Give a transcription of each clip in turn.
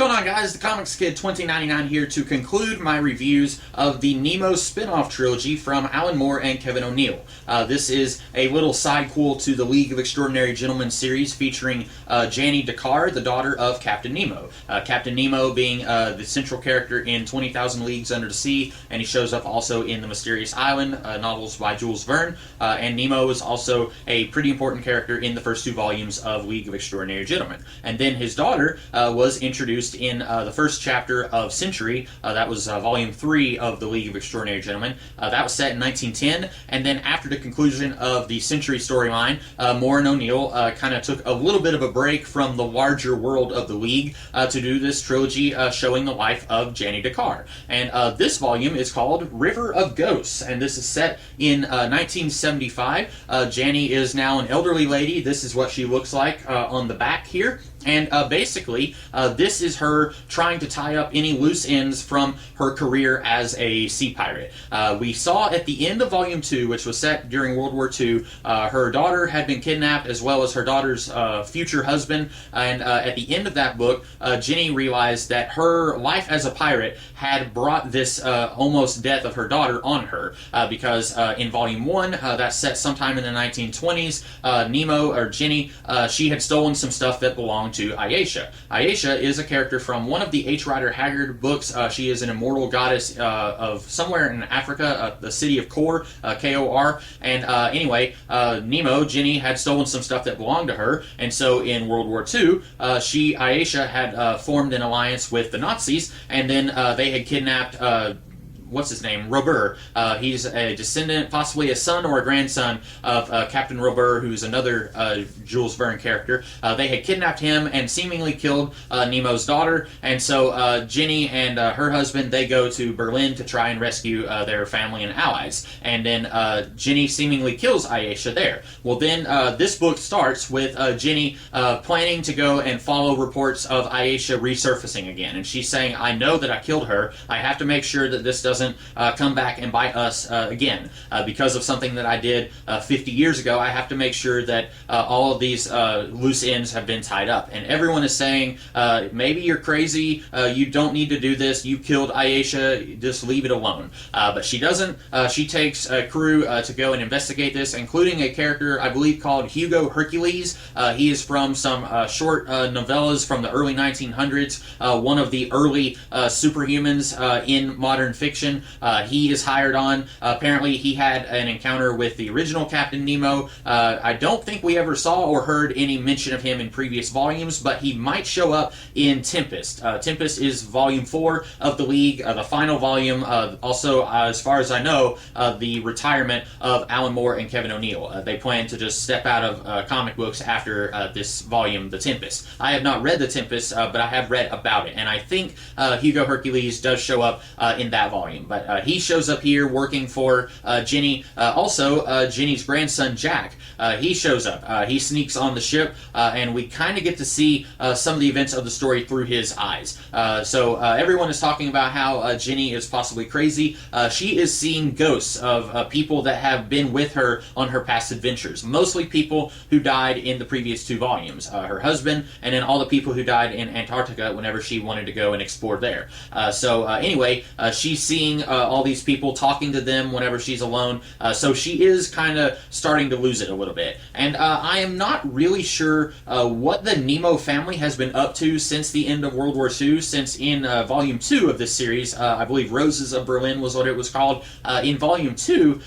going on, guys? The Comics Kid 2099 here to conclude my reviews of the Nemo spin-off trilogy from Alan Moore and Kevin O'Neill. This is a little sidequel to the League of Extraordinary Gentlemen series featuring Janie Dakar, the daughter of Captain Nemo. Captain Nemo being the central character in 20,000 Leagues Under the Sea, and he shows up also in The Mysterious Island, novels by Jules Verne, and Nemo is also a pretty important character in the first two volumes of League of Extraordinary Gentlemen. And then his daughter was introduced in the first chapter of Century. That was volume 3 of the League of Extraordinary Gentlemen. That was set in 1910, and then after the conclusion of the Century storyline, Moore and O'Neill kind of took a little bit of a break from the larger world of the League to do this trilogy showing the life of Janie Dakar. And this volume is called River of Ghosts, and this is set in 1975. Janie is now an elderly lady. This is what she looks like on the back here. And basically, this is her trying to tie up any loose ends from her career as a sea pirate. We saw at the end of Volume 2, which was set during World War II, her daughter had been kidnapped, as well as her daughter's future husband. And at the end of that book, Jenny realized that her life as a pirate had brought this almost death of her daughter on her. Because in Volume 1, that's set sometime in the 1920s, Nemo, or Jenny, she had stolen some stuff that belonged to Ayesha. Ayesha is a character from one of the H. Rider Haggard books. She is an immortal goddess of somewhere in Africa, the city of Kor, K-O-R. And anyway, Nemo, Jenny, had stolen some stuff that belonged to her, and so in World War II, Ayesha had formed an alliance with the Nazis, and then they had kidnapped what's his name? Robert. He's a descendant, possibly a son or a grandson of Captain Robert, who's another Jules Verne character. They had kidnapped him and seemingly killed Nemo's daughter, and so Jenny and her husband, they go to Berlin to try and rescue their family and allies. And then Jenny seemingly kills Ayesha there. Well, then this book starts with Jenny planning to go and follow reports of Ayesha resurfacing again. And she's saying, I know that I killed her. I have to make sure that this doesn't come back and bite us again. Because of something that I did 50 years ago, I have to make sure that all of these loose ends have been tied up. And everyone is saying, maybe you're crazy, you don't need to do this, you killed Ayesha, just leave it alone. But she doesn't. She takes a crew to go and investigate this, including a character, I believe, called Hugo Hercules. He is from some short novellas from the early 1900s, one of the early superhumans in modern fiction. He is hired on. Apparently, he had an encounter with the original Captain Nemo. I don't think we ever saw or heard any mention of him in previous volumes, but he might show up in Tempest. Tempest is Volume 4 of the League, the final volume. Also, as far as I know, the retirement of Alan Moore and Kevin O'Neill. They plan to just step out of comic books after this volume, The Tempest. I have not read The Tempest, but I have read about it, and I think Hugo Hercules does show up in that volume. But he shows up here working for Jenny. Also, Jenny's grandson, Jack, he shows up. He sneaks on the ship, and we kind of get to see some of the events of the story through his eyes. So everyone is talking about how Jenny is possibly crazy. She is seeing ghosts of people that have been with her on her past adventures. Mostly people who died in the previous two volumes. Her husband, and then all the people who died in Antarctica whenever she wanted to go and explore there. So anyway, she's seeing all these people, talking to them whenever she's alone, so she is kind of starting to lose it a little bit. And I am not really sure what the Nemo family has been up to since the end of World War II, since in Volume 2 of this series, I believe Roses of Berlin was what it was called, in Volume 2,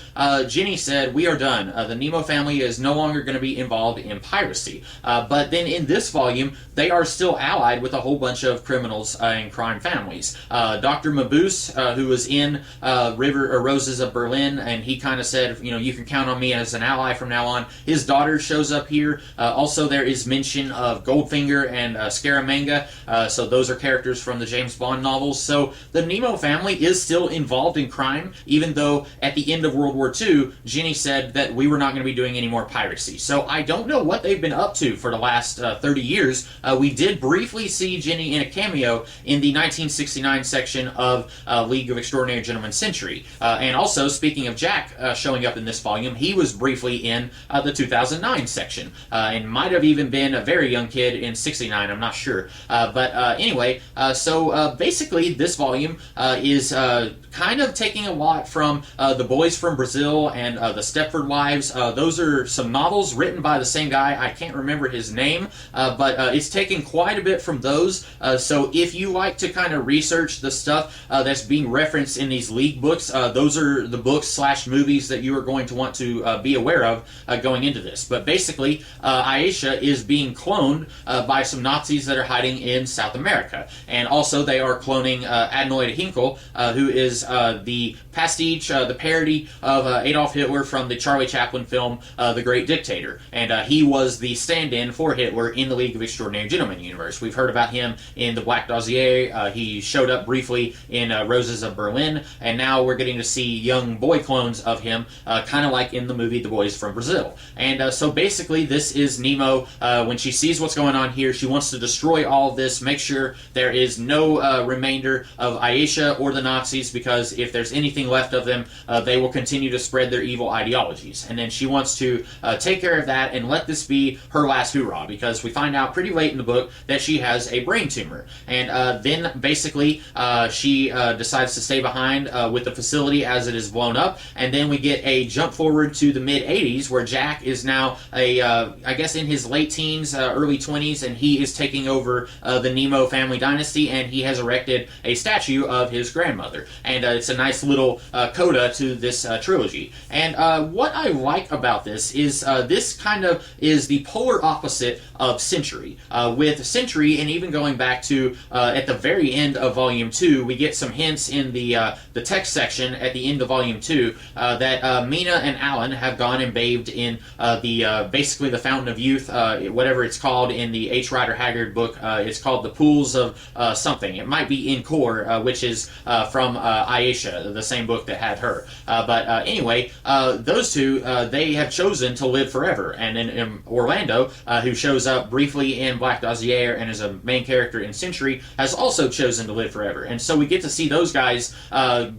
Jenny said, we are done. The Nemo family is no longer going to be involved in piracy. But then in this volume, they are still allied with a whole bunch of criminals and crime families. Dr. Mabuse, who was in Roses of Berlin, and he kind of said, you know, you can count on me as an ally from now on. His daughter shows up here. Also, there is mention of Goldfinger and Scaramanga, so those are characters from the James Bond novels. So the Nemo family is still involved in crime, even though at the end of World War II, Jenny said that we were not going to be doing any more piracy. So I don't know what they've been up to for the last 30 years. We did briefly see Jenny in a cameo in the 1969 section of League of Extraordinary Extraordinary Gentleman Century. And also, speaking of Jack showing up in this volume, he was briefly in the 2009 section, and might have even been a very young kid in 69, I'm not sure. Anyway, so basically this volume is kind of taking a lot from The Boys from Brazil and The Stepford Wives. Those are some novels written by the same guy. I can't remember his name, but it's taken quite a bit from those. So if you like to kind of research the stuff that's being referenced in these League books, those are the books / movies that you are going to want to be aware of going into this. But basically, Aisha is being cloned by some Nazis that are hiding in South America. And also they are cloning Adenoid Hinkle, who is the pastiche, the parody of Adolf Hitler from the Charlie Chaplin film The Great Dictator. And he was the stand-in for Hitler in the League of Extraordinary Gentlemen universe. We've heard about him in The Black Dossier. He showed up briefly in Roses of Berlin, and now we're getting to see young boy clones of him, kind of like in the movie The Boys from Brazil. And so basically this is Nemo. When she sees what's going on here, she wants to destroy all of this, make sure there is no remainder of Aisha or the Nazis, because if there's anything left of them, they will continue to spread their evil ideologies. And then she wants to take care of that and let this be her last hoorah, because we find out pretty late in the book that she has a brain tumor. And then basically she decides to stay behind with the facility as it is blown up, and then we get a jump forward to the mid-80s where Jack is now I guess in his late teens, early 20s, and he is taking over the Nemo family dynasty, and he has erected a statue of his grandmother. And it's a nice little coda to this trilogy. And what I like about this is this kind of is the polar opposite of Century. With Century, and even going back to at the very end of Volume 2, we get some hints in the text section at the end of Volume 2 that Mina and Alan have gone and bathed in basically the Fountain of Youth, whatever it's called in the H. Rider Haggard book. It's called the Pools of something. It might be in Core, which is from Aisha, the same book that had her. Anyway, those two, they have chosen to live forever. And then Orlando, who shows up briefly in Black Dossier and is a main character in Century, has also chosen to live forever. And so we get to see those guys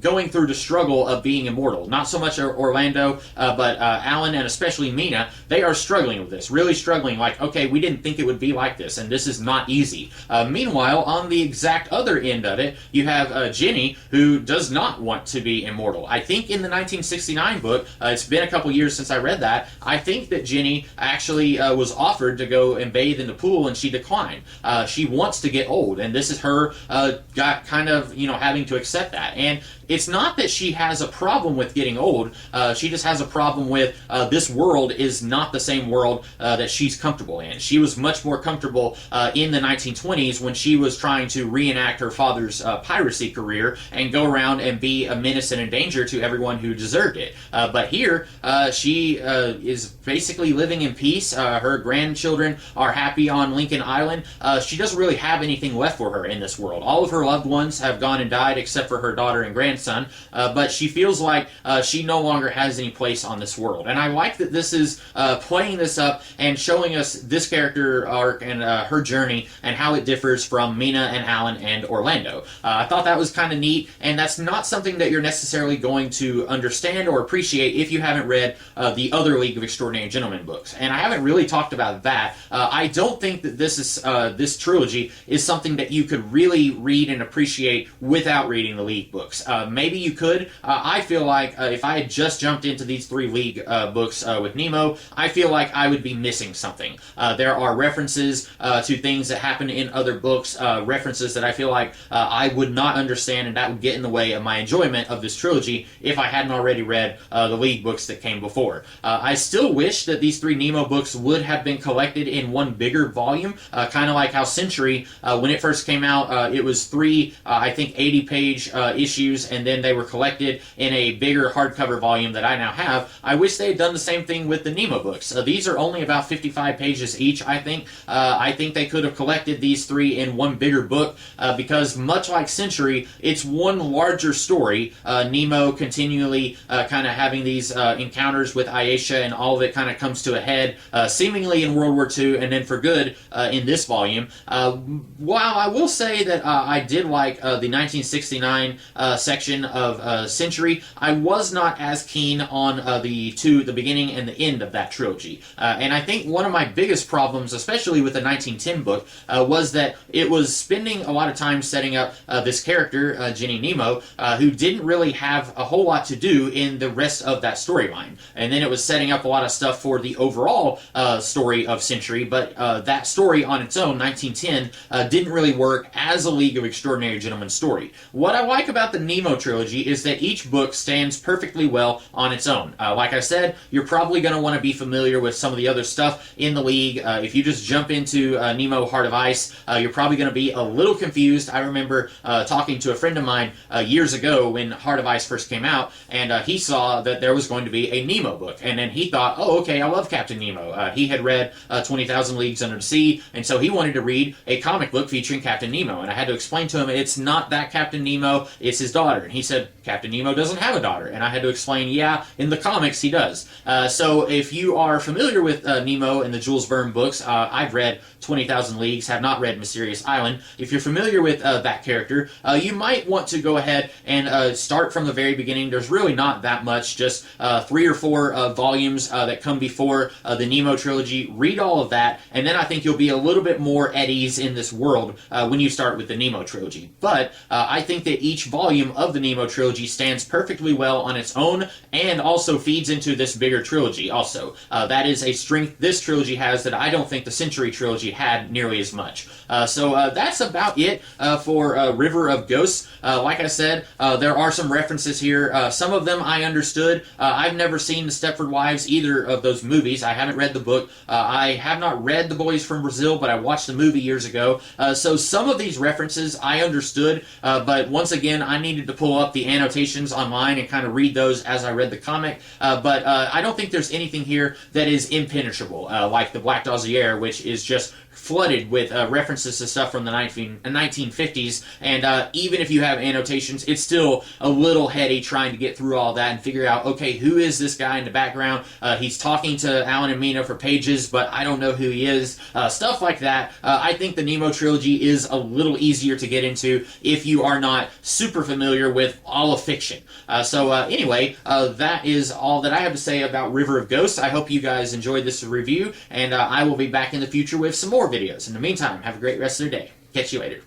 going through the struggle of being immortal. Not so much Orlando, but Alan and especially Mina, they are struggling with this, really struggling. Like, okay, we didn't think it would be like this, and this is not easy. Meanwhile, on the exact other end of it, you have Jenny, who does not want to be immortal. I think in the 1969 book, it's been a couple years since I read that, I think that Jenny actually was offered to go and bathe in the pool, and she declined. She wants to get old, and this is her kind of, having to accept that. And it's not that she has a problem with getting old, she just has a problem with this world is not the same world that she's comfortable in. She was much more comfortable in the 1920s when she was trying to reenact her father's piracy career and go around and be a menace and a danger to everyone who deserved it. But here, she is basically living in peace. Her grandchildren are happy on Lincoln Island. She doesn't really have anything left for her in this world. All of her loved ones have gone and died except for her daughter and grandson, but she feels like she no longer has any place on this world. And I like that this is playing this up and showing us this character arc and her journey and how it differs from Mina and Alan and Orlando. I thought that was kind of neat, and that's not something that you're necessarily going to understand or appreciate if you haven't read the other League of Extraordinary Gentlemen books. And I haven't really talked about that. I don't think that this trilogy is something that you could really read and appreciate without reading the League books. Maybe you could. I feel like if I had just jumped into these three League books with Nemo, I feel like I would be missing something. There are references to things that happen in other books, references that I feel like I would not understand, and that would get in the way of my enjoyment of this trilogy if I hadn't already read the League books that came before. I still wish that these three Nemo books would have been collected in one bigger volume, kind of like how Century, when it first came out, it was three, I think, 80-page issues, and then they were collected in a bigger hardcover volume that I now have. I wish they had done the same thing with the Nemo books. These are only about 55 pages each, I think. I think they could have collected these three in one bigger book, because much like Century, it's one larger story. Nemo continually kind of having these encounters with Aisha, and all of it kind of comes to a head, seemingly in World War II, and then for good in this volume. While I will say that I did like the 1969 section section of Century, I was not as keen on the beginning and the end of that trilogy. And I think one of my biggest problems, especially with the 1910 book, was that it was spending a lot of time setting up this character, Jenny Nemo, who didn't really have a whole lot to do in the rest of that storyline. And then it was setting up a lot of stuff for the overall story of Century, but that story on its own, 1910, didn't really work as a League of Extraordinary Gentlemen story. What I like about the Nemo trilogy is that each book stands perfectly well on its own. Like I said, you're probably going to want to be familiar with some of the other stuff in the League. If you just jump into Nemo Heart of Ice, you're probably going to be a little confused. I remember talking to a friend of mine years ago when Heart of Ice first came out, and he saw that there was going to be a Nemo book, and then he thought, oh, okay, I love Captain Nemo. He had read 20,000 Leagues Under the Sea, and so he wanted to read a comic book featuring Captain Nemo, and I had to explain to him, it's not that Captain Nemo, it's his daughter. And he said, Captain Nemo doesn't have a daughter. And I had to explain, yeah, in the comics he does. So if you are familiar with Nemo and the Jules Verne books, I've read 20,000 Leagues, have not read Mysterious Island. If you're familiar with that character, you might want to go ahead and start from the very beginning. There's really not that much, just 3 or 4 volumes that come before the Nemo trilogy. Read all of that, and then I think you'll be a little bit more at ease in this world when you start with the Nemo trilogy. But I think that each volume of the Nemo trilogy stands perfectly well on its own and also feeds into this bigger trilogy also. That is a strength this trilogy has that I don't think the Century trilogy had nearly as much. So that's about it for River of Ghosts. Like I said, there are some references here. Some of them I understood. I've never seen the Stepford Wives, either of those movies. I haven't read the book. I have not read The Boys from Brazil, but I watched the movie years ago. So some of these references I understood, but once again, I needed to pull up the annotations online and kind of read those as I read the comic. But I don't think there's anything here that is impenetrable, like the Black Dossier, which is just flooded with references to stuff from the 1950s, and even if you have annotations, it's still a little heady trying to get through all that and figure out, okay, who is this guy in the background? He's talking to Alan and Mina for pages, but I don't know who he is. Stuff like that. I think the Nemo trilogy is a little easier to get into if you are not super familiar with all of fiction. So anyway, that is all that I have to say about River of Ghosts. I hope you guys enjoyed this review, and I will be back in the future with some more videos. In the meantime, have a great rest of your day. Catch you later.